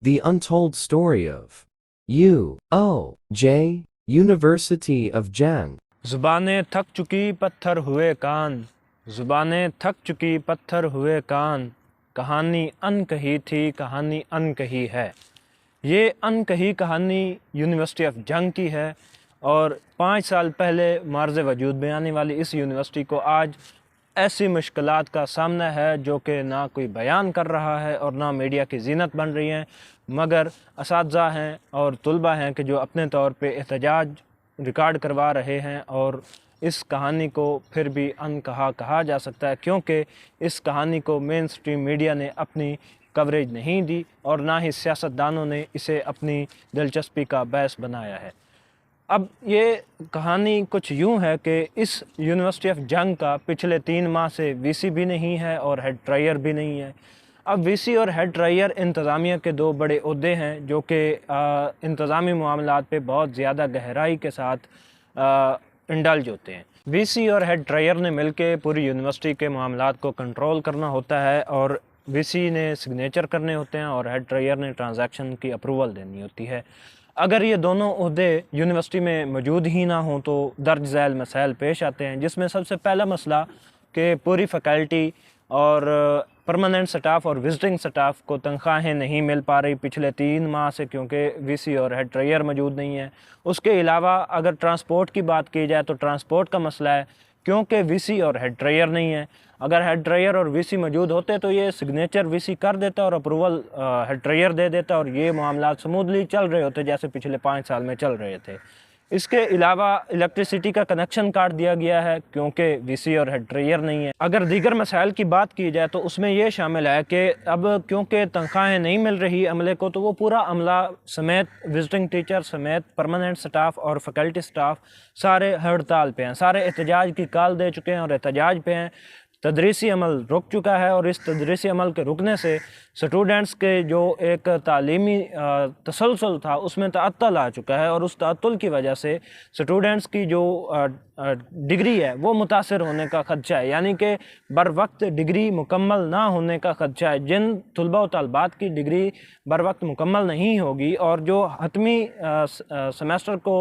The Untold Story of U.O.J. University of Jang. ज़ुबानें थक चुकी पत्थर हुए कान, ज़ुबानें थक चुकी पत्थर हुए कान, कहानी अनकही थी, कहानी अनकही है। ये अनकही कहानी यूनिवर्सिटी ऑफ जंग की है और 5 साल पहले मार्ज़ वजूद में आने वाली इस यूनिवर्सिटी को आज ऐसी मुश्किलात का सामना है जो कि ना कोई बयान कर रहा है और ना मीडिया की ज़ीनत बन रही हैं, मगर असातिज़ा हैं और तुलबा हैं कि जो अपने तौर पे एहतजाज रिकॉर्ड करवा रहे हैं। और इस कहानी को फिर भी अनकहा कहा जा सकता है क्योंकि इस कहानी को मेन स्ट्रीम मीडिया ने अपनी कवरेज नहीं दी और ना ही सियासतदानों ने इसे अपनी दिलचस्पी का बायस बनाया है। अब ये कहानी कुछ यूँ है कि इस यूनिवर्सिटी ऑफ जंग का पिछले 3 माह से वीसी भी नहीं है और हेड ट्रायर भी नहीं है। अब वीसी और हेड ट्रायर इंतज़ामिया के 2 बड़े ओहदे हैं जो कि इंतज़ामी मामलात पे बहुत ज़्यादा गहराई के साथ इंडल्ज होते हैं। वीसी और हेड ट्रायर ने मिलकर पूरी यूनिवर्सिटी के मामलात को कंट्रोल करना होता है और वीसी ने सिग्नेचर करने होते हैं और हेड ट्रायर ने ट्रांजैक्शन की अप्रूवल देनी होती है। अगर ये दोनों ओहदे यूनिवर्सिटी में मौजूद ही ना हों तो दर्ज झैल मसाइल पेश आते हैं, जिसमें सबसे पहला मसला कि पूरी फैकल्टी और परमानेंट स्टाफ और विजिटिंग स्टाफ को तनख्वाहें नहीं मिल पा रही पिछले 3 माह से, क्योंकि वीसी और हेड ट्रायर मौजूद नहीं है। उसके अलावा अगर ट्रांसपोर्ट की बात की जाए तो ट्रांसपोर्ट का मसला है क्योंकि वीसी और हेड ट्रायर नहीं है। अगर हेड ट्रायर और वीसी मौजूद होते तो ये सिग्नेचर वीसी कर देता और अप्रूवल हेड ट्रायर दे देता और ये मामला स्मूथली चल रहे होते जैसे पिछले 5 साल में चल रहे थे। इसके अलावा इलेक्ट्रिसिटी का कनेक्शन काट दिया गया है क्योंकि वीसी और हेड ट्रायर नहीं है। अगर दीगर मसाइल की बात की जाए तो उसमें यह शामिल है कि अब क्योंकि तनख्वाहें नहीं मिल रही अमले को, तो वो पूरा अमला समेत विजिटिंग टीचर समेत परमानेंट स्टाफ और फैकल्टी स्टाफ सारे हड़ताल पे हैं, सारे एहतजाज की कॉल दे चुके हैं और एहतजाज पे हैं। तदरीसी अमल रुक चुका है और इस तदरीसी अमल के रुकने से स्टूडेंट्स के जो एक तालीमी तसलसल था उसमें तअत्तुल आ चुका है और उस तअत्तुल की वजह से स्टूडेंट्स की जो डिग्री है वो मुतासर होने का खदशा है, यानी कि बर वक्त डिग्री मुकम्मल ना होने का खदशा है। जिन तुलबा व तलबात की डिग्री बर वक्त मुकम्मल नहीं होगी और जो हतमी सेमेस्टर को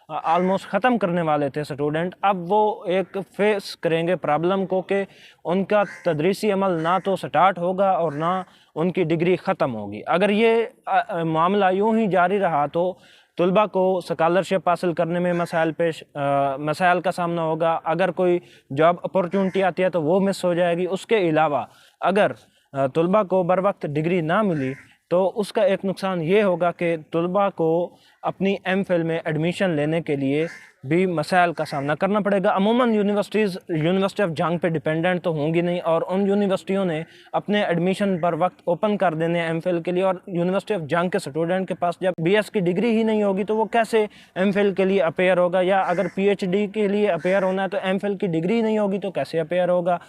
आलमोस्ट ख़त्म करने वाले थे स्टूडेंट, अब वो एक फेस करेंगे प्रॉब्लम को कि उनका तदरीसी अमल ना तो स्टार्ट होगा और ना उनकी डिग्री ख़त्म होगी। अगर ये मामला यूँ ही जारी रहा तो तुलबा को स्कॉलरशिप हासिल करने में मसाइल का सामना होगा। अगर कोई जॉब अपॉर्चुनिटी आती है तो वो मिस हो जाएगी। उसके अलावा अगर तुलबा को बर वक्त डिग्री ना मिली तो उसका एक नुकसान ये होगा कि तुलबा को अपनी एमफिल में एडमिशन लेने के लिए भी मसाइल का सामना करना पड़ेगा। अमूमन यूनिवर्सिटी ऑफ जंग पे डिपेंडेंट तो होंगी नहीं और उन यूनिवर्सिटियों ने अपने एडमिशन पर वक्त ओपन कर देने एमफिल के लिए, और यूनिवर्सिटी ऑफ जंग के स्टूडेंट के पास जब बीएस की डिग्री ही नहीं होगी तो वो कैसे एमफिल के लिए अपेयर होगा, या अगर पीएचडी के लिए अपेयर होना है तो एमफिल की डिग्री नहीं होगी तो कैसे अपेयर होगा।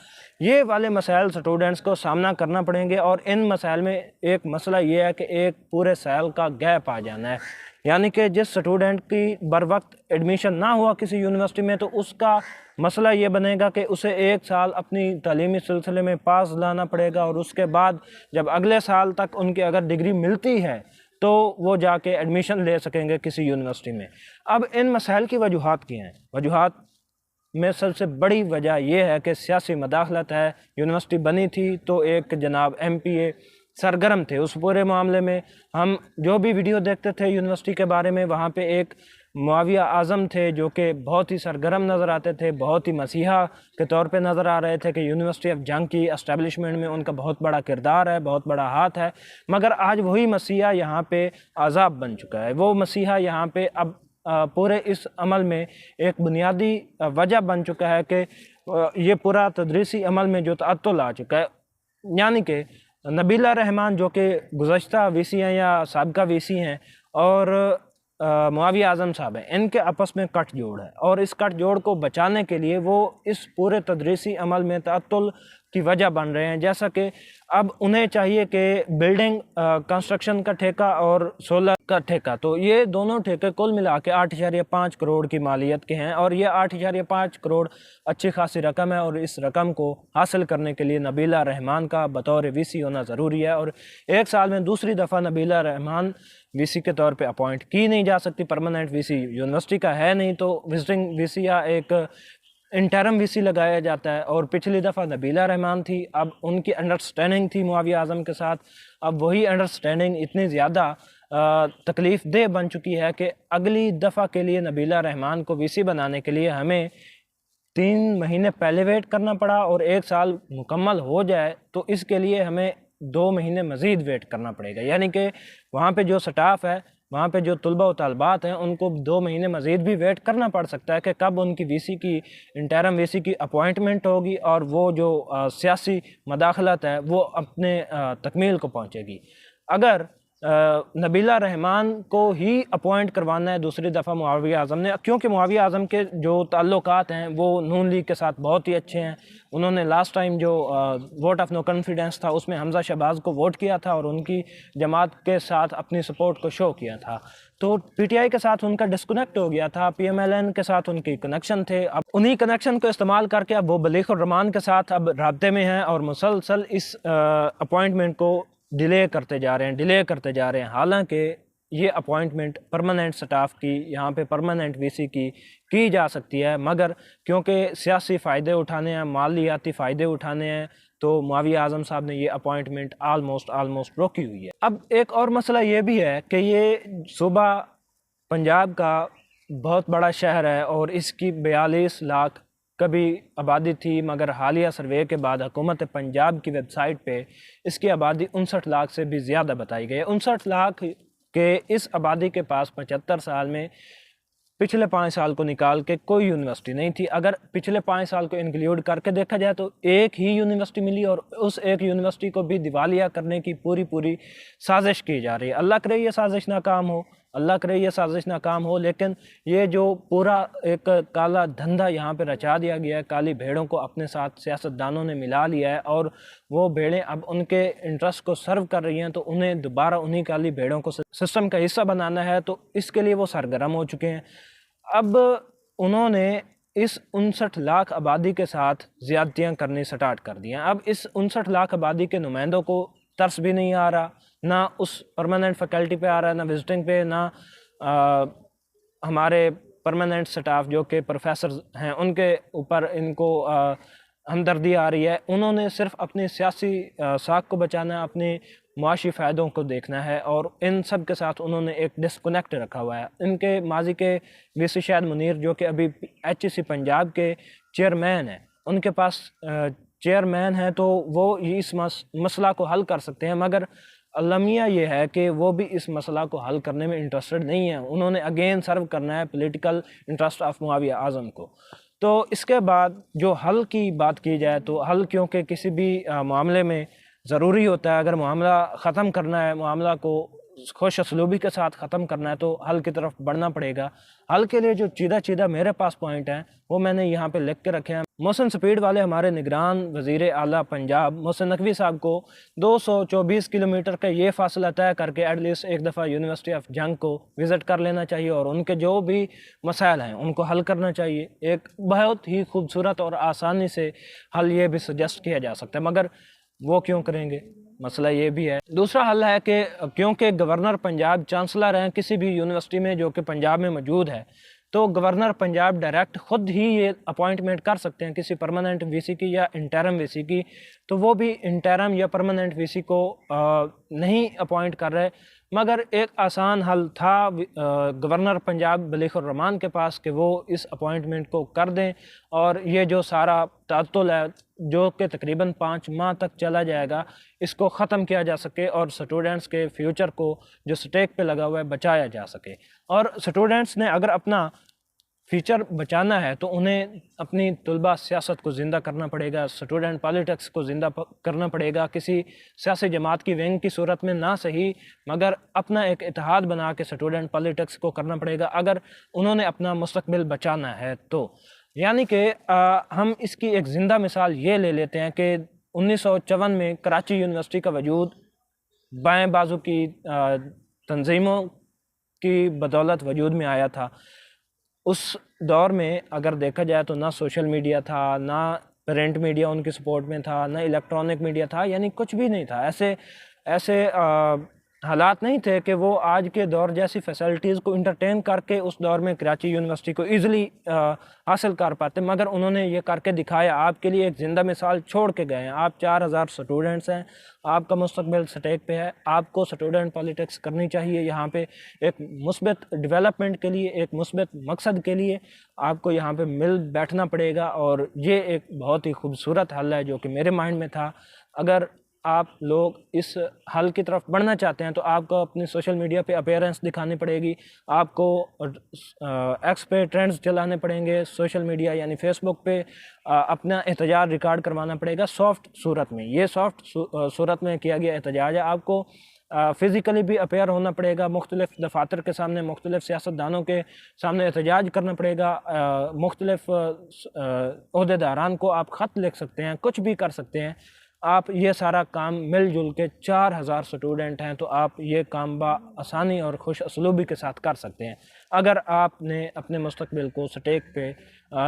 ये वाले मसाइल स्टूडेंट्स को सामना करना पड़ेंगे और इन मसाइल में एक मसला ये है कि एक पूरे साल का गैप आ जाना है, यानी कि जिस स्टूडेंट की बर वक्त एडमिशन ना हुआ किसी यूनिवर्सिटी में तो उसका मसला ये बनेगा कि उसे 1 साल अपनी तालीमी सिलसिले में पास लाना पड़ेगा और उसके बाद जब अगले साल तक उनकी अगर डिग्री मिलती है तो वो जाके एडमिशन ले सकेंगे किसी यूनिवर्सिटी में। अब इन मसाइल की वजूहात क्या हैं? वजूहात में सबसे बड़ी वजह यह है कि सियासी मदाखलत है। यूनिवर्सिटी बनी थी तो एक जनाब MPA सरगर्म थे उस पूरे मामले में। हम जो भी वीडियो देखते थे यूनिवर्सिटी के बारे में, वहाँ पे एक मुआविया आज़म थे जो कि बहुत ही सरगर्म नज़र आते थे, बहुत ही मसीहा के तौर पे नज़र आ रहे थे कि यूनिवर्सिटी ऑफ जंग की एस्टेब्लिशमेंट में उनका बहुत बड़ा किरदार है, बहुत बड़ा हाथ है। मगर आज वही मसीहा यहाँ पे आज़ाब बन चुका है। वो मसीहा यहाँ पे अब पूरे इस अमल में एक बुनियादी वजह बन चुका है कि ये पूरा तदरीसी अमल में जो तअत्तुल आ चुका है, यानी कि नबीला रहमान जो कि गुज़श्ता वीसी हैं या साबिका वीसी हैं और मुआविया आज़म साहब हैं, इनके आपस में कट जोड़ है और इस कट जोड़ को बचाने के लिए वो इस पूरे तदरीसी अमल में तअत्तुल की वजह बन रहे हैं। जैसा कि अब उन्हें चाहिए कि बिल्डिंग कंस्ट्रक्शन का ठेका और सोलर का ठेका, तो ये दोनों ठेके कुल मिला के 8.5 करोड़ की मालियत के हैं, और ये 8.5 करोड़ अच्छी खासी रकम है, और इस रकम को हासिल करने के लिए नबीला रहमान का बतौर वीसी होना ज़रूरी है। और एक साल में दूसरी दफ़ा नबीला रहमान वीसी के तौर पे अपॉइंट की नहीं जा सकती। परमानेंट वीसी यूनिवर्सिटी का है नहीं, तो विजिटिंग वीसी या एक इंटरम वीसी लगाया जाता है। और पिछली दफ़ा नबीला रहमान थी, अब उनकी अंडरस्टैंडिंग थी मुआविया आज़म के साथ, अब वही अंडरस्टैंडिंग इतनी ज़्यादा तकलीफ़ दे बन चुकी है कि अगली दफ़ा के लिए नबीला रहमान को वीसी बनाने के लिए हमें 3 महीने पहले वेट करना पड़ा, और 1 साल मुकम्मल हो जाए तो इसके लिए हमें 2 महीने मज़ीद वेट करना पड़ेगा। यानी कि वहाँ पे जो स्टाफ है, वहाँ पे जो तलबा व तालबात हैं, उनको 2 महीने मज़ीद भी वेट करना पड़ सकता है कि कब उनकी वीसी की, इंटरम वीसी की अपॉइंटमेंट होगी और वो जो सियासी मदाखलत है वो अपने तकमील को पहुँचेगी। अगर नबीला रहमान को ही अपॉइंट करवाना है दूसरी दफ़ा मुआविया आज़म ने, क्योंकि मुआविया आज़म के जो ताल्लुकात हैं वो नून लीग के साथ बहुत ही अच्छे हैं। उन्होंने लास्ट टाइम जो वोट ऑफ नो कॉन्फिडेंस था उसमें हमज़ा शहबाज को वोट किया था और उनकी जमात के साथ अपनी सपोर्ट को शो किया था। तो पीटीआई के साथ उनका डिस्कनेक्ट हो गया था, पीएमएलएन के साथ उनकी कनेक्शन थे। अब उन्हीं कनेक्शन को इस्तेमाल करके अब वो बलीग उर रहमान के साथ अब राब्ते में हैं और मुसलसल इस अपॉइंटमेंट को डिले करते जा रहे हैं। हालांकि ये अपॉइंटमेंट परमानेंट स्टाफ की, यहाँ पे परमानेंट वीसी की जा सकती है, मगर क्योंकि सियासी फ़ायदे उठाने हैं, मालियाती फ़ायदे उठाने हैं, तो मुआविया आज़म साहब ने ये अपॉइंटमेंट आलमोस्ट रोकी हुई है। अब एक और मसला ये भी है कि ये सूबा पंजाब का बहुत बड़ा शहर है और इसकी 42 लाख कभी आबादी थी, मगर हालिया सर्वे के बाद हुकूमत पंजाब की वेबसाइट पे इसकी आबादी 59 लाख से भी ज़्यादा बताई गई है। 59 लाख के इस आबादी के पास 75 साल में पिछले 5 साल को निकाल के कोई यूनिवर्सिटी नहीं थी। अगर पिछले 5 साल को इंक्लूड करके देखा जाए तो एक ही यूनिवर्सिटी मिली, और उस एक यूनिवर्सिटी को भी दिवालिया करने की पूरी साजिश की जा रही है। अल्लाह करे ये साजिश नाकाम हो, लेकिन ये जो पूरा एक काला धंधा यहाँ पे रचा दिया गया है, काली भेड़ों को अपने साथ सियासतदानों ने मिला लिया है और वो भेड़ें अब उनके इंटरेस्ट को सर्व कर रही हैं, तो उन्हें दोबारा उन्हीं काली भेड़ों को सिस्टम का हिस्सा बनाना है, तो इसके लिए वो सरगर्म हो चुके हैं। अब उन्होंने इस 59 लाख आबादी के साथ ज़्यादतियाँ करनी स्टार्ट कर दी हैं। अब इस 59 लाख आबादी के नुमाइंदों को तरस भी नहीं आ रहा, ना उस परमानेंट फैकल्टी पे आ रहा है, ना विजिटिंग पे, ना हमारे परमानेंट स्टाफ जो कि प्रोफेसर हैं उनके ऊपर इनको हमदर्दी आ रही है। उन्होंने सिर्फ अपनी सियासी साख को बचाना है, अपने मुआशी फ़ायदों को देखना है, और इन सब के साथ उन्होंने एक डिस्कनेक्ट रखा हुआ है। इनके माजी के वीसी शाहिद मुनीर जो कि अभी HEC पंजाब के चेयरमैन हैं, उनके पास चेयरमैन है तो वो इस मसला को हल कर सकते हैं, मगर अलमिया ये है कि वो भी इस मसला को हल करने में इंटरेस्टेड नहीं है। उन्होंने अगेन सर्व करना है पॉलिटिकल इंटरेस्ट ऑफ मुआविया आज़म को। तो इसके बाद जो हल की बात की जाए तो हल, क्योंकि किसी भी मामले में ज़रूरी होता है, अगर मामला ख़त्म करना है, मामला को खुश असलूबी के साथ ख़त्म करना है, तो हल की तरफ बढ़ना पड़ेगा। हल के लिए जो चीदा मेरे पास पॉइंट हैं वो मैंने यहाँ पे लिख के रखे हैं। मोहसिन स्पीड वाले हमारे निगरान वज़ीर आला पंजाब मोहसिन नकवी साहब को 224 किलोमीटर का ये फासला तय करके एटलीस्ट एक दफ़ा यूनिवर्सिटी ऑफ जंग को विज़िट कर लेना चाहिए और उनके जो भी मसाइल हैं उनको हल करना चाहिए। एक बहुत ही खूबसूरत और आसानी से हल ये भी सजेस्ट किया जा सकता है, मगर वो क्यों करेंगे, मसला ये भी है। दूसरा हल है कि क्योंकि गवर्नर पंजाब चांसलर हैं किसी भी यूनिवर्सिटी में जो कि पंजाब में मौजूद है, तो गवर्नर पंजाब डायरेक्ट ख़ुद ही ये अपॉइंटमेंट कर सकते हैं किसी परमानेंट वीसी की या इंटरम वीसी की। तो वो भी इंटरम या परमानेंट वीसी को नहीं अपॉइंट कर रहे, मगर एक आसान हल था गवर्नर पंजाब बलीग उर रहमान के पास कि वो इस अपॉइंटमेंट को कर दें, और ये जो सारा तातुल है जो कि तकरीबन 5 माह तक चला जाएगा, इसको ख़त्म किया जा सके और स्टूडेंट्स के फ्यूचर को जो स्टेक पे लगा हुआ है बचाया जा सके। और स्टूडेंट्स ने अगर अपना फ्यूचर बचाना है तो उन्हें अपनी तलबा सियासत को ज़िंदा करना पड़ेगा, स्टूडेंट पॉलिटिक्स को ज़िंदा करना पड़ेगा, किसी सियासी जमात की विंग की सूरत में ना सही, मगर अपना एक इत्तेहाद बना के स्टूडेंट पॉलिटिक्स को करना पड़ेगा अगर उन्होंने अपना मुस्तकबिल बचाना है तो। यानी कि हम इसकी एक ज़िंदा मिसाल ये ले लेते हैं कि 1954 में कराची यूनिवर्सिटी का वजूद बाएं बाजू की तंजीमों की बदौलत वजूद में आया था। उस दौर में अगर देखा जाए तो ना सोशल मीडिया था, ना प्रिंट मीडिया उनकी सपोर्ट में था, ना इलेक्ट्रॉनिक मीडिया था, यानी कुछ भी नहीं था। ऐसे ऐसे हालात नहीं थे कि वो आज के दौर जैसी फैसिलिटीज़ को इंटरटेन करके उस दौर में कराची यूनिवर्सिटी को ईज़िली हासिल कर पाते, मगर उन्होंने ये करके दिखाया। आपके लिए एक ज़िंदा मिसाल छोड़ के गए हैं। आप 4000 स्टूडेंट्स हैं, आपका मुस्तकबिल स्टेक पे है, आपको स्टूडेंट पॉलिटिक्स करनी चाहिए। यहाँ पे एक मुस्बत डेवलपमेंट के लिए, एक मुस्बत मकसद के लिए आपको यहाँ पे मिल बैठना पड़ेगा। और ये एक बहुत ही खूबसूरत हल है जो कि मेरे माइंड में था। अगर आप लोग इस हल की तरफ बढ़ना चाहते हैं तो आपको अपनी सोशल मीडिया पे अपीयरेंस दिखानी पड़ेगी, आपको एक्स पे ट्रेंड्स चलाने पड़ेंगे, सोशल मीडिया यानी फेसबुक पे अपना एहतजाज रिकॉर्ड करवाना पड़ेगा सॉफ्ट सूरत में। ये सॉफ्ट सूरत में किया गया एहतजाज है। आपको फ़िज़िकली भी अपेयर होना पड़ेगा, मुख्तलिफ़ दफातर के सामने, मुख्तलिफ़ सियासतदानों के सामने एहतजाज करना पड़ेगा। मुख्तलिफ़ ओहदेदारान को आप ख़त लिख सकते हैं, कुछ भी कर सकते हैं। आप ये सारा काम मिलजुल के 4000 स्टूडेंट हैं तो आप ये काम आसानी और खुश असलूबी के साथ कर सकते हैं। अगर आपने अपने मुस्तकबिल को स्टेक पे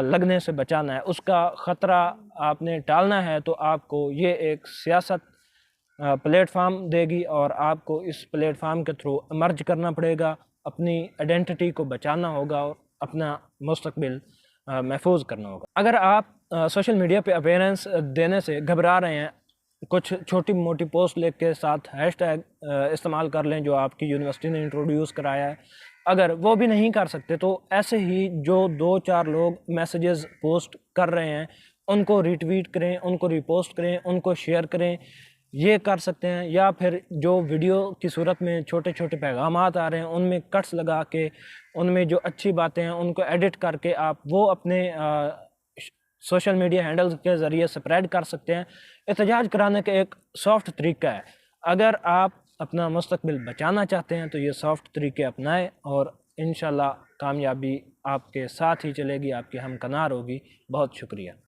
लगने से बचाना है, उसका ख़तरा आपने टालना है, तो आपको ये एक सियासत प्लेटफार्म देगी और आपको इस प्लेटफार्म के थ्रू इमर्ज करना पड़ेगा, अपनी आइडेंटिटी को बचाना होगा और अपना मुस्तकबिल महफूज करना होगा। अगर आप सोशल मीडिया पे अपीयरेंस देने से घबरा रहे हैं, कुछ छोटी मोटी पोस्ट लिख के साथ हैशटैग इस्तेमाल कर लें जो आपकी यूनिवर्सिटी ने इंट्रोड्यूस कराया है। अगर वो भी नहीं कर सकते तो ऐसे ही जो 2-4 लोग मैसेजेस पोस्ट कर रहे हैं उनको रिट्वीट करें, उनको रिपोस्ट करें, उनको शेयर करें, ये कर सकते हैं। या फिर जो वीडियो की सूरत में छोटे छोटे पैगामात आ रहे हैं उनमें कट्स लगा के, उनमें जो अच्छी बातें हैं उनको एडिट करके आप वो अपने सोशल मीडिया हैंडल्स के ज़रिए स्प्रेड कर सकते हैं। एहतजाज कराने का एक सॉफ्ट तरीका है। अगर आप अपना मुस्तकबिल बचाना चाहते हैं तो ये सॉफ्ट तरीके अपनाएं और इंशाल्लाह कामयाबी आपके साथ ही चलेगी, आपकी हमकनार होगी। बहुत शुक्रिया।